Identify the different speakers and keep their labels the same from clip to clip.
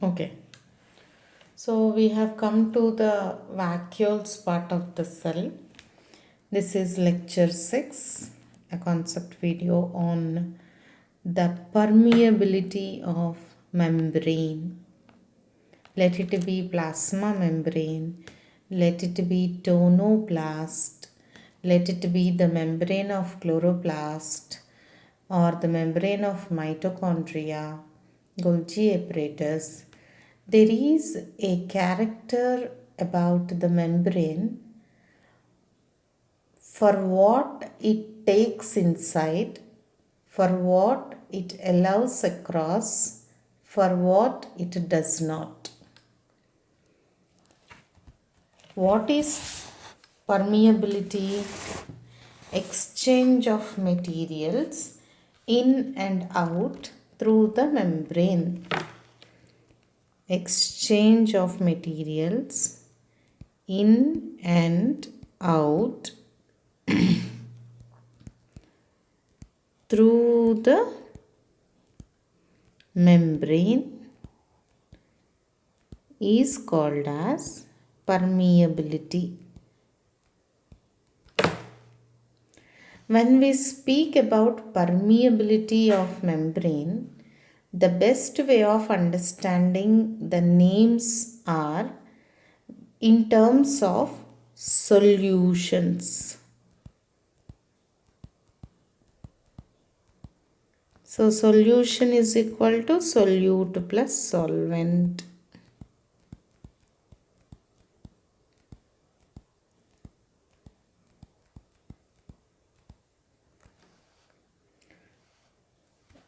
Speaker 1: Okay, so we have come to the vacuoles part of the cell. This is lecture 6, a concept video on the permeability of membrane. Let it be plasma membrane, let it be tonoplast, let it be the membrane of chloroplast or the membrane of mitochondria, Golgi apparatus. There is a character about the membrane for what it takes inside, for what it allows across, for what it does not. What is permeability? Exchange of materials in and out through the membrane. Exchange of materials in and out through the membrane is called as permeability. When we speak about permeability of membrane, the best way of understanding the names are in terms of solutions. So solution is equal to solute plus solvent.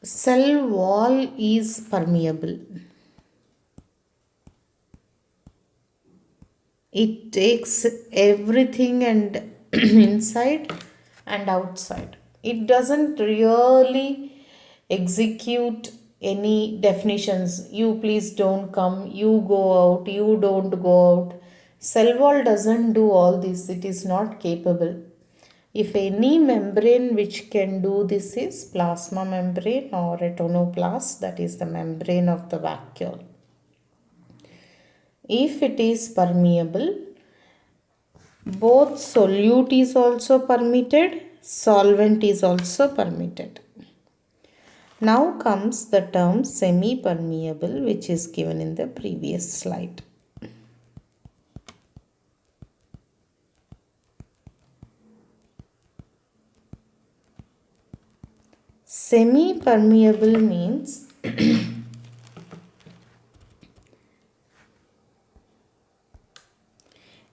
Speaker 1: Cell wall is permeable. It takes everything and inside and outside. It doesn't really execute any definitions. You please don't come, you go out, you don't go out. Cell wall doesn't do all this, it is not capable. If any membrane which can do this is plasma membrane or a tonoplast, that is the membrane of the vacuole. If it is permeable, both solute is also permitted, solvent is also permitted. Now comes the term semi-permeable, which is given in the previous slide. Semi-permeable means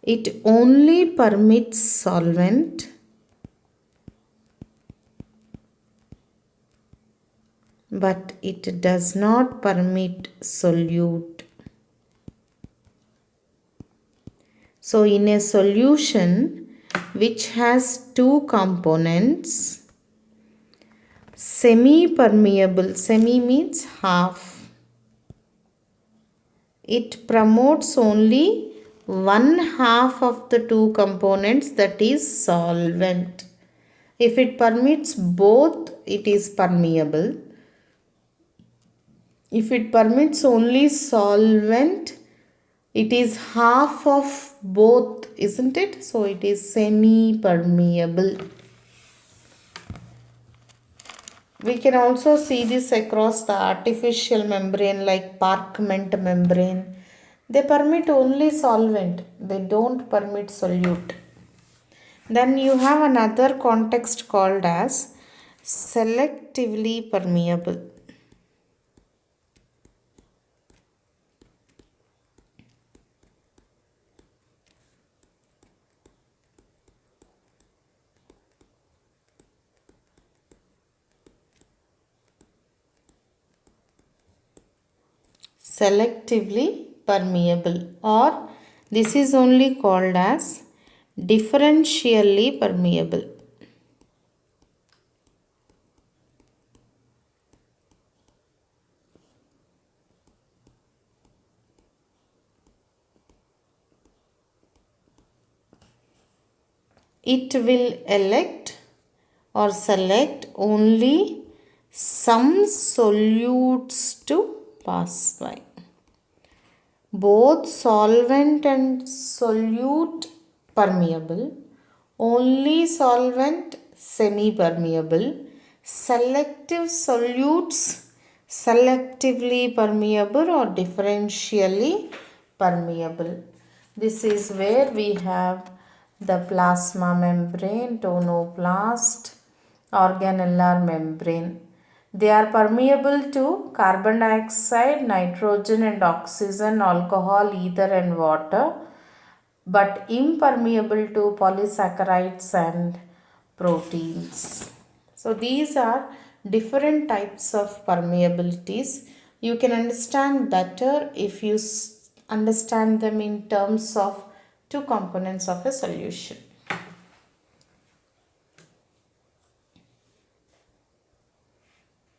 Speaker 1: it only permits solvent but it does not permit solute. So in a solution which has two components, semi-permeable, semi means half, it promotes only one half of the two components, that is solvent. If it permits both, it is permeable. If it permits only solvent, it is half of both, isn't it? So it is semi-permeable. We can also see this across the artificial membrane like Parkment membrane. They permit only solvent, they don't permit solute. Then you have another context called as selectively permeable. Selectively permeable, or this is only called as differentially permeable. It will elect or select only some solutes to pass by. both solvent and solute permeable, only solvent semi permeable, selective solutes selectively permeable or differentially permeable. This is where we have the plasma membrane, tonoplast, organellar membrane. They are permeable to carbon dioxide, nitrogen and oxygen, alcohol, ether and water, but impermeable to polysaccharides and proteins. So these are different types of permeabilities. You can understand better if you understand them in terms of two components of a solution.